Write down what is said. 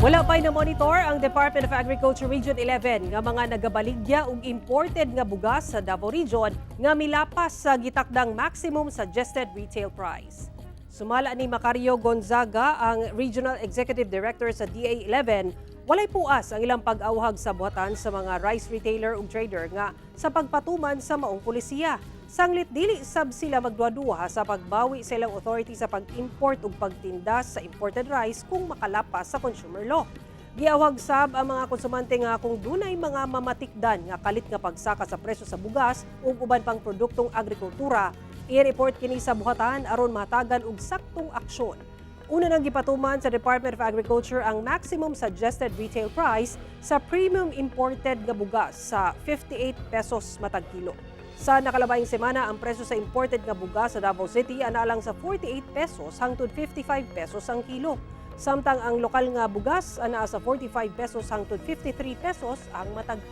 Wala pa'y na-monitor ang Department of Agriculture Region 11 nga mga nagabaligya og imported nga bugas sa Davao Region nga milapas sa gitakdang maximum suggested retail price. Sumala ni Macario Gonzaga, ang Regional Executive Director sa DA11, walay puas ang ilang pag-awhag sa buhatan sa mga rice retailer ug trader nga sa pagpatuman sa maong pulisiya. Sanglit dili sab sila magduwa-duwa sa pagbawi sa ilang authority sa pag-import ug pagtinda sa imported rice kung makalapas sa consumer law. Giawhag sab ang mga konsumante nga kung dunay mga mamatikdan nga kalit nga pagsaka sa presyo sa bugas ug uban pang produktong agrikultura, i-report kini sa buhatan aron mahatagan og saktong aksyon. Una nang gipatuman sa Department of Agriculture ang maximum suggested retail price sa premium imported nga bugas sa 58 pesos matag kilo. Sa nakalabayng semana, ang presyo sa imported nga bugas sa Davao City ana lang sa 48 pesos hangtod 55 pesos ang kilo. Samtang ang lokal nga bugas ana sa 45 pesos hangtod 53 pesos ang matag kilo.